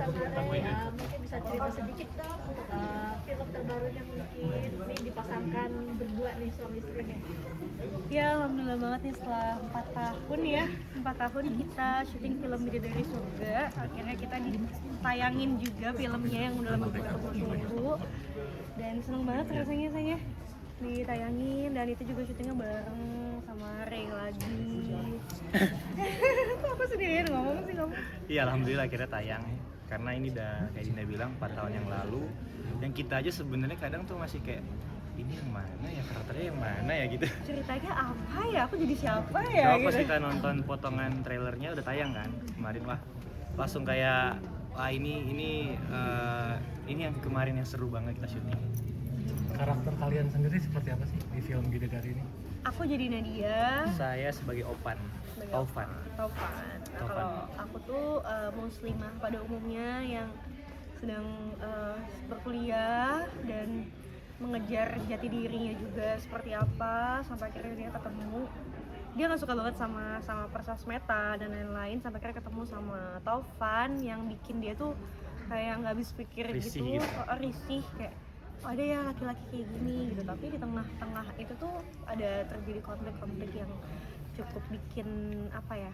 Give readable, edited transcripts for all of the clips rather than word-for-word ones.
Samare, mungkin bisa cerita sedikit dong untuk film terbarunya mungkin ini dipasangkan berdua nih suami istri nih. Ya, alhamdulillah banget nih setelah 4 tahun ya 4 tahun kita syuting film Bidadari Surga. Akhirnya kita ditayangin juga filmnya yang udah lama kita tunggu. Dan seneng banget rasanya saya ditayangin, dan itu juga syutingnya bareng sama Ray lagi. Kok aku sendirian ngomong sih kamu? Iya, alhamdulillah akhirnya tayang. Karena ini udah kayak Dinda bilang 4 tahun yang lalu. Yang kita aja sebenarnya kadang tuh masih kayak ini yang mana ya, karakternya yang mana ya gitu. Ceritanya apa ya? Aku jadi siapa ya? Kalau pas Gitu. kita nonton potongan trailernya udah tayang kan kemarin, wah langsung kayak wah ini yang kemarin yang seru banget kita syuting. Karakter kalian sendiri seperti apa sih di film Bidadari ini? Aku jadi Nadia. Saya sebagai Opan, Taufan. Taufan. Nah, kalau aku tuh muslimah pada umumnya yang sedang berkuliah dan mengejar jati dirinya juga seperti apa, sampai akhirnya dia ketemu. Dia nggak suka banget sama persosmeta dan lain-lain, sampai akhirnya ketemu sama Taufan yang bikin dia tuh kayak nggak habis pikir Risih gitu, gitu. Risih kayak ada ya laki-laki kayak gini gitu. Tapi di tengah-tengah itu tuh ada terjadi konflik-konflik yang cukup bikin apa ya,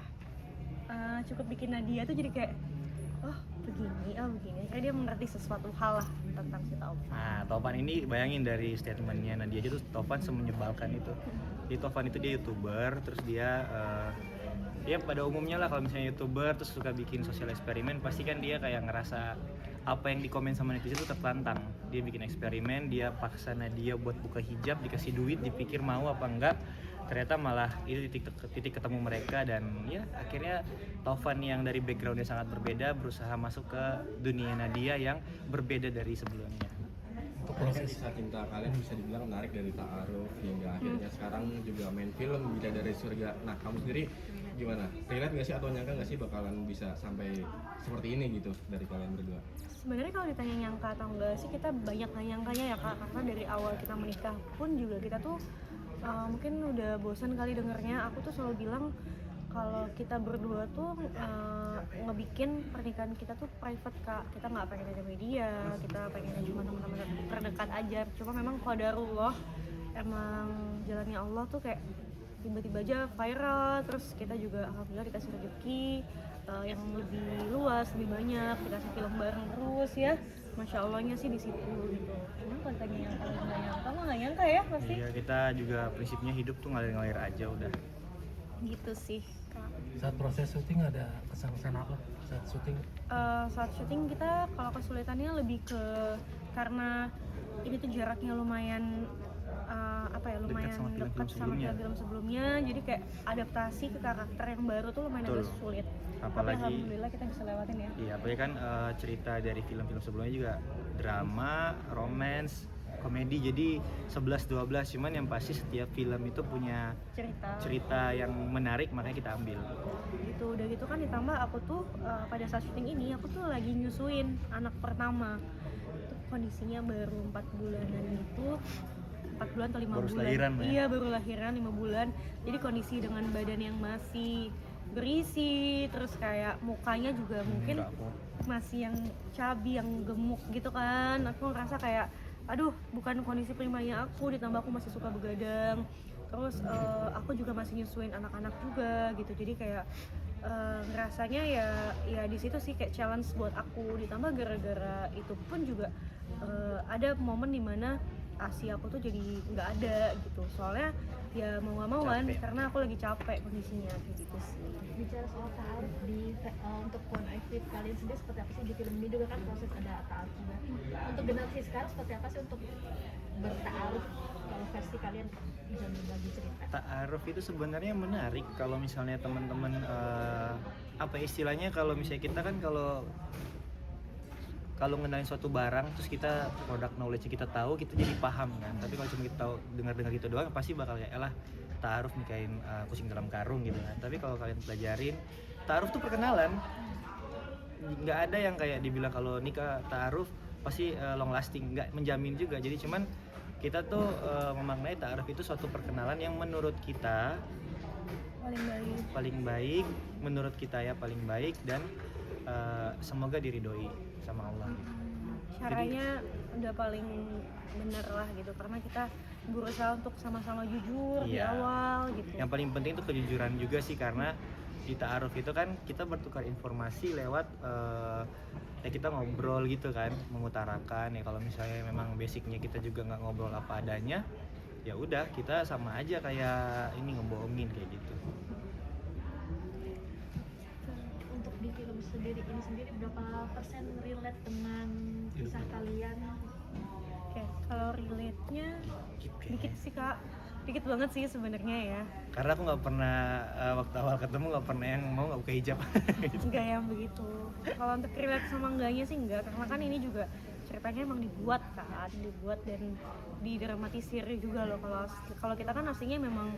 cukup bikin Nadia tuh jadi kayak begini, kayak dia mengerti sesuatu hal lah tentang si Taufan. Nah, Taufan ini bayangin dari statementnya Nadia aja tuh Taufan semenyebalkan itu. Jadi Taufan itu dia YouTuber, terus dia ya pada umumnya lah kalau misalnya YouTuber terus suka bikin sosial eksperimen, pasti kan dia kayak ngerasa apa yang dikomen sama netizen itu tertantang. Dia bikin eksperimen, dia paksa Nadia buat buka hijab, dikasih duit, dipikir mau apa enggak. Ternyata malah itu titik ketemu mereka, dan ya akhirnya Taufan yang dari backgroundnya sangat berbeda berusaha masuk ke dunia Nadia yang berbeda dari sebelumnya. Untuk Proses proses kisah cinta kalian bisa dibilang menarik dari ta'aruf hingga akhirnya sekarang juga main film Bidadari Surga. Nah, kamu sendiri gimana? Relate nggak sih atau nyangka nggak sih bakalan bisa sampai seperti ini gitu dari kalian berdua? Sebenarnya kalau ditanya nyangka atau enggak sih, kita banyak nyangkanya ya Kak, karena dari awal kita menikah pun juga kita tuh mungkin udah bosan kali dengernya. Aku tuh selalu bilang kalau kita berdua tuh ngebikin pernikahan kita tuh private Kak. Kita nggak pengen ada media, kita pengennya cuma teman-teman terdekat aja. Cuma memang qadarullah, emang jalannya Allah tuh kayak tiba-tiba aja viral. Terus kita juga alhamdulillah dikasih rezeki yang lebih luas, lebih banyak, dikasih film bareng terus ya. Masya Allahnya sih di situ gitu. Emang kalau tanya yang paling nggak nyangka mah nggak nyangka ya pasti. Iya, kita juga prinsipnya hidup tuh ngalir-ngalir aja udah. Gitu sih Kak. saat proses syuting ada kesan-kesan apa saat syuting? Saat syuting kita kalau kesulitannya lebih ke karena ini tuh jaraknya lumayan lumayan Dekat sama film-film dekat sama sebelumnya. film sebelumnya, jadi kayak adaptasi ke karakter yang baru tuh lumayan agak Betul. sulit. Apalagi- Tapi alhamdulillah kita bisa lewatin ya. Iya, apalagi kan cerita dari film-film sebelumnya juga drama, romance, komedi, jadi 11-12. Cuman yang pasti setiap film itu punya cerita yang menarik, makanya kita ambil. Gitu, udah gitu kan ditambah aku tuh pada saat syuting ini aku tuh lagi nyusuin anak pertama. Itu kondisinya baru 4 bulanan gitu. 4 bulan atau 5 Baru bulan. lahiran ya? Iya, baru lahiran 5 bulan. Jadi kondisi dengan badan yang masih berisi, terus kayak mukanya juga mungkin Enggak kok. masih yang cabi, yang gemuk gitu kan. Aku ngerasa kayak aduh, bukan kondisi primanya aku, ditambah aku masih suka begadang. Terus aku juga masih nyusuin anak-anak juga gitu. Jadi kayak ngerasanya ya di situ sih kayak challenge buat aku. Ditambah gara-gara itu pun juga ada momen dimana ASI aku tuh jadi nggak ada gitu. Soalnya ya mau nggak mau kan, Capek. karena aku lagi capek kondisinya kayak gitu sih. Bicara soal ta'aruf untuk One Ifrit kalian sendiri seperti apa sih? Di film ini juga kan proses ada ta'aruf juga. Untuk generasi sekarang seperti apa sih untuk berta'aruf kalau versi kalian bisa berbagi cerita? Ta'aruf itu sebenarnya menarik kalau misalnya teman-teman apa istilahnya, kalau misalnya kita kan kalau ngenalin suatu barang terus kita produk knowledge kita tahu, kita jadi paham kan. Tapi kalau cuma kita tahu dengar-dengar gitu doang pasti bakal kayak elah ta'aruf nikahin kucing dalam karung gitu kan. Tapi kalau kalian pelajarin, ta'aruf tuh perkenalan. Nggak ada yang kayak dibilang kalau nikah ta'aruf pasti long lasting, nggak menjamin juga. Jadi cuman kita tuh memaknai ta'aruf itu suatu perkenalan yang menurut kita Paling baik. paling baik, menurut kita ya paling baik, dan semoga diridhoi sama Allah gitu. Caranya udah paling bener lah gitu, karena kita berusaha untuk sama-sama jujur di Iya. awal gitu. Yang paling penting itu kejujuran juga sih, karena di ta'aruf itu kan kita bertukar informasi lewat ya kita ngobrol gitu kan, mengutarakan ya. Kalau misalnya memang basicnya kita juga nggak ngobrol apa adanya, ya udah kita sama aja kayak ini ngebohongin kayak gitu. Untuk di film sendiri ini sendiri berapa persen relate dengan kisah kalian? Oke, kalau relate-nya dikit sih Kak, dikit banget sih sebenarnya ya. Karena aku nggak pernah waktu awal ketemu nggak pernah yang mau nggak buka hijab. Enggak yang begitu. Kalau untuk relate sama enggaknya sih enggak, karena kan ini juga ceritanya emang dibuat dan didramatisir juga loh. Kalau kita kan aslinya memang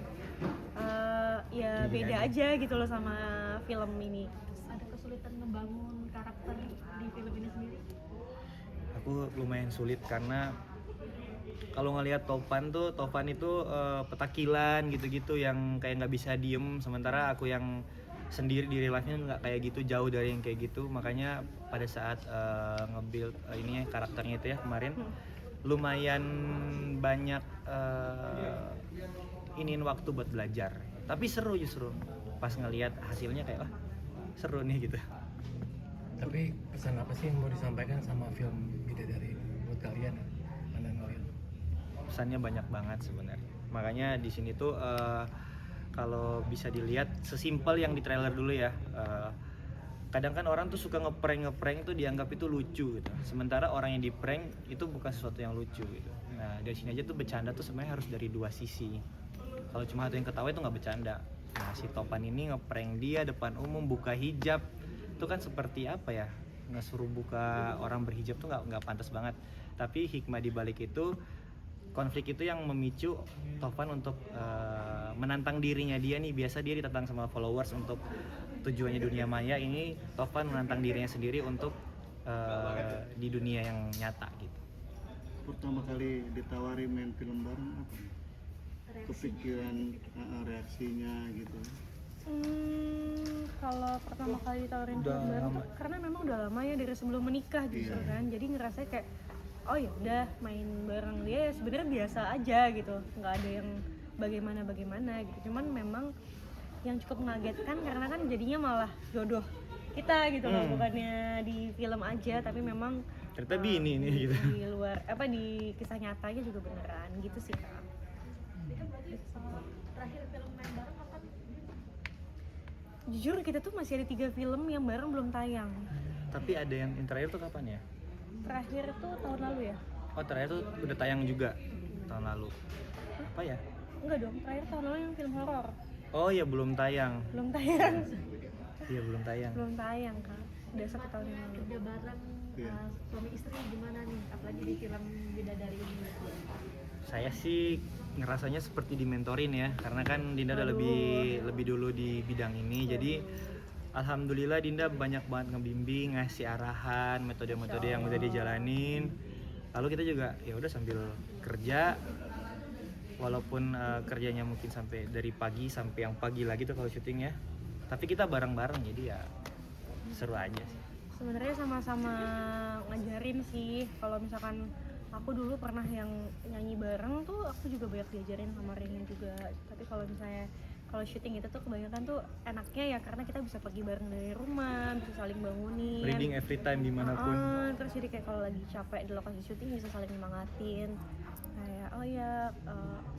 ya beda aja gitu loh sama film ini. Ada kesulitan membangun karakter di film ini sendiri? Aku lumayan sulit karena kalau ngelihat Tovan itu petakilan gitu-gitu yang kayak nggak bisa diem, sementara aku yang sendiri di real life-nya nggak kayak gitu, jauh dari yang kayak gitu. Makanya pada saat nge-build ini karakternya itu ya kemarin lumayan banyak iniin waktu buat belajar, tapi seru justru pas ngelihat hasilnya kayak wah seru nih gitu. Tapi pesan apa sih yang mau disampaikan sama film Bidadari buat kalian? Anda ngeliat? Pesannya banyak banget sebenarnya. Makanya di sini tuh kalau bisa dilihat sesimpel yang di trailer dulu ya. Kadang kan orang tuh suka ngeprank tuh dianggap itu lucu gitu. Sementara orang yang di prank itu bukan sesuatu yang lucu gitu. Nah dari sini aja tuh bercanda tuh sebenarnya harus dari dua sisi. Kalau cuma satu yang ketawa itu nggak bercanda. Nah si Topan ini ngeprank dia depan umum buka hijab, itu kan seperti apa ya, ngesuruh buka orang berhijab tuh nggak pantas banget. Tapi hikmah di balik itu, konflik itu yang memicu Tovan untuk menantang dirinya dia nih. Biasa dia ditantang sama followers untuk tujuannya dunia maya, ini Tovan menantang dirinya sendiri untuk di dunia yang nyata gitu. Pertama kali ditawari main film bareng apa? Kepikiran reaksinya gitu. Kalau pertama kali ditawarin Udah film bareng lama. tuh karena memang udah lama ya, dari sebelum menikah gitu Iya. kan. Jadi ngerasa kayak oh ya udah main bareng dia ya sebenarnya biasa aja gitu. Nggak ada yang bagaimana gitu. Cuman memang yang cukup mengagetkan karena kan jadinya malah jodoh kita gitu loh, bukannya di film aja tapi memang Ternyata bini nih gitu. di luar di kisah nyatanya juga beneran gitu sih Kak. Terakhir film main bareng kapan? Jujur kita tuh masih ada 3 film yang bareng belum tayang. Tapi ada yang terakhir tuh kapan ya? Terakhir tuh tahun lalu ya? Oh terakhir tuh udah tayang juga tahun lalu. Apa ya? Enggak dong, terakhir tahun lalu yang film horor. Oh ya belum tayang. Belum tayang. Iya belum tayang. Belum tayang Kak. Udah 1 tahun yang lalu. Kerja bareng Iya. suami istri gimana nih? Apalagi di film Bidadari ini. Saya sih ngerasanya seperti dimentorin ya, karena kan Dinda udah lebih dulu di bidang ini. Jadi alhamdulillah Dinda banyak banget ngebimbing, ngasih arahan, metode-metode yang udah dijalanin. Lalu kita juga ya udah sambil kerja, walaupun kerjanya mungkin sampai dari pagi sampai yang pagi lagi tuh kalau syuting ya. Tapi kita bareng-bareng jadi ya seru aja sih. Sebenarnya sama-sama ngajarin sih. Kalau misalkan aku dulu pernah yang nyanyi bareng tuh aku juga banyak diajarin sama Ringin juga. Tapi kalau misalnya kalau syuting itu tuh kebanyakan tuh enaknya ya karena kita bisa pergi bareng dari rumah, bisa saling bangunin. Reading every time dimanapun. Terus jadi kayak kalau lagi capek di lokasi syuting bisa saling nyemangatin. Kayak oh ya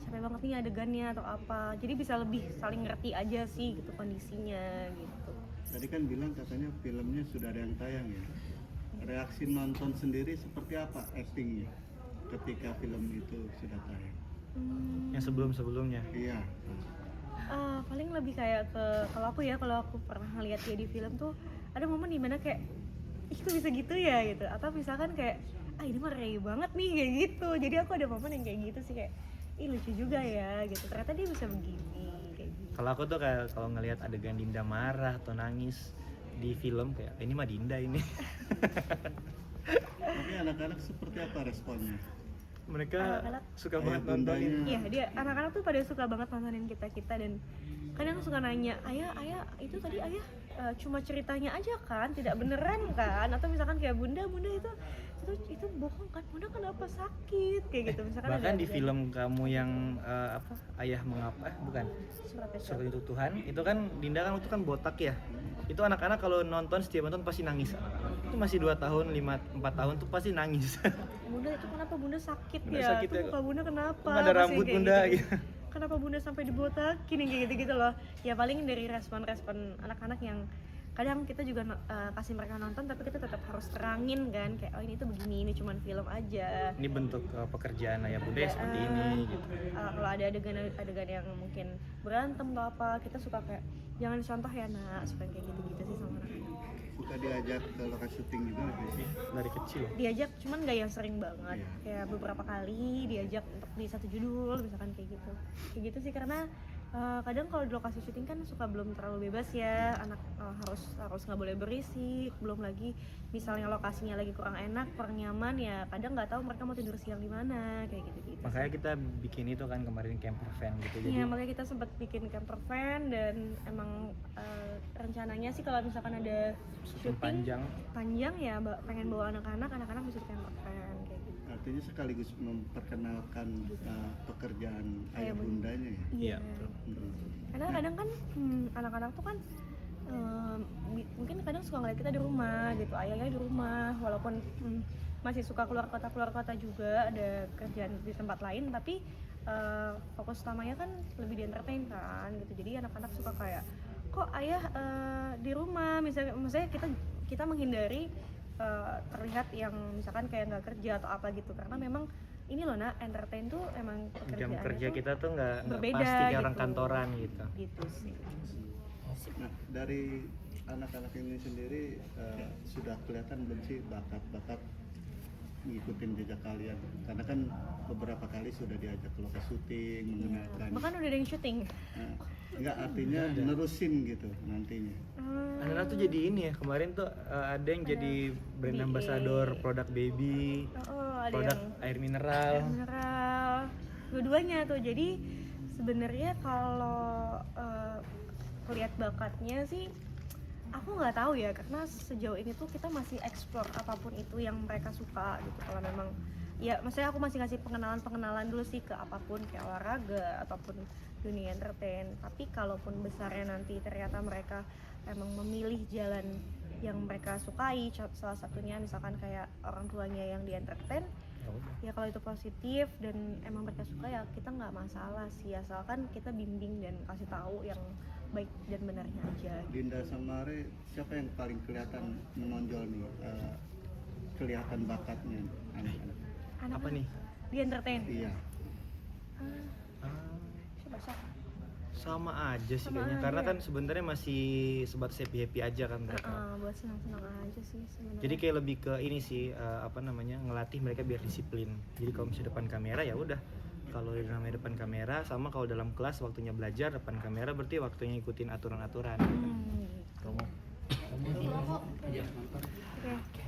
capek banget nih adegannya atau apa. Jadi bisa lebih saling ngerti aja sih gitu kondisinya gitu. Tadi kan bilang katanya filmnya sudah ada yang tayang ya. Reaksi nonton sendiri seperti apa actingnya ketika film itu sudah tayang? Yang sebelum-sebelumnya. Iya. Paling lebih kayak ke kalau aku pernah lihat dia di film tuh ada momen dimana kayak ih kok bisa gitu ya gitu, atau misalkan kayak ini mah rey banget nih kayak gitu. Jadi aku ada momen yang kayak gitu sih, kayak ih lucu juga ya gitu, ternyata dia bisa begini kayak gitu. Kalau aku tuh kayak kalau ngelihat adegan Dinda marah atau nangis di film kayak ini mah Dinda ini. Tapi anak-anak seperti apa responnya? Mereka Anak-anak suka Kayak banget nontonin. bundanya. Iya, dia anak-anak tuh pada suka banget nontonin kita dan kadang suka nanya, ayah itu tadi ayah cuma ceritanya aja kan, tidak beneran kan, atau misalkan kayak bunda itu bohong kan, bunda kenapa sakit kayak gitu misalkan. Bahkan ada di film kamu yang apa, Ayah Mengapa, bukan, Surat Itu Tuhan, itu kan Dinda kan itu kan botak ya. Itu anak-anak kalau nonton, setiap nonton pasti nangis. Itu masih 2 tahun, 4 tahun tuh pasti nangis. Bunda itu kenapa bunda sakit Bunda ya, sakit itu ya, muka bunda kenapa, nggak ada pasti rambut kayak bunda gitu. gitu. Kenapa bunda sampai dibotakin yang kayak gitu loh. Ya paling dari respon anak-anak yang kadang kita juga kasih mereka nonton, tapi kita tetap harus terangin kan, kayak oh ini tuh begini, ini cuman film aja. Ini bentuk pekerjaan ayah bunda ya seperti ini gitu. Kalau ada adegan yang mungkin berantem atau apa, kita suka kayak jangan dicontoh ya nak, suka kayak gitu-gitu sih sama anak-anak. Suka diajak ke lokasi syuting juga nggak sih? Dari kecil. Diajak cuman gak yang sering banget, Iya. kayak beberapa kali diajak untuk di satu judul misalkan kayak gitu sih, karena kadang kalau di lokasi syuting kan suka belum terlalu bebas ya, anak harus nggak boleh berisik, belum lagi misalnya lokasinya lagi kurang enak, kurang nyaman ya, kadang nggak tahu mereka mau tidur siang di mana kayak gitu. Makanya kita bikin itu kan kemarin camper van gitu. Jadi Iya, makanya kita sempat bikin camper van, dan emang rencananya sih kalau misalkan ada syuting panjang ya pengen bawa anak-anak bisa di camper van kayak gitu. Artinya sekaligus memperkenalkan pekerjaan ayah bundanya ya. Iya, betul. Karena kadang kan anak-anak tuh kan mungkin kadang suka ngeliat kita di rumah gitu, ayahnya di rumah, walaupun masih suka keluar kota juga, ada kerjaan di tempat lain, tapi fokus utamanya kan lebih di entertain kan gitu. Jadi anak-anak suka kayak kok ayah di rumah, misalnya kita menghindari terlihat yang misalkan kayak nggak kerja atau apa gitu, karena memang ini loh nak, entertain tuh emang Jam pekerjaannya kerja tuh kita tuh nggak berbeda pasti kayak gitu. orang kantoran gitu. Gitu sih. Nah, dari anak-anak ini sendiri sudah kelihatan belum sih bakat ngikutin jejak kalian? Karena kan beberapa kali sudah diajak ke lokasi syuting, mengenalkan. Bahkan udah ada yang syuting. Nah, enggak, artinya nerusin gitu nantinya. Anak-anak tuh jadi ini ya, kemarin tuh ada yang jadi brand BA. ambassador produk baby, Ada produk yang air mineral. mineral, dua-duanya tuh. Jadi sebenarnya kalau lihat bakatnya sih aku nggak tahu ya, karena sejauh ini tuh kita masih explore apapun itu yang mereka suka gitu. Kalau memang ya, maksudnya aku masih ngasih pengenalan dulu sih ke apapun, kayak olahraga ataupun dunia entertain. Tapi kalaupun besarnya nanti ternyata mereka emang memilih jalan yang mereka sukai, salah satunya misalkan kayak orang tuanya yang di entertain, ya kalau itu positif dan emang mereka suka ya kita nggak masalah sih, asalkan kita bimbing dan kasih tahu yang baik dan benarnya aja. Dinda sama Re, siapa yang paling kelihatan menonjol nih, kelihatan bakatnya anak-anak? Apa nih? Di entertain. Iya. Siapa? Sama aja sih Sama kayaknya, aja. karena kan sebenarnya masih sebatas happy aja kan mereka. Buat senang-senang aja sih sebenarnya. Jadi kayak lebih ke ini sih, ngelatih mereka biar disiplin. Jadi kalau misalnya depan kamera ya udah, kalau di namanya depan kamera, sama kalau dalam kelas waktunya belajar depan kamera berarti waktunya ikutin aturan-aturan. Gitu. Kamu Oke.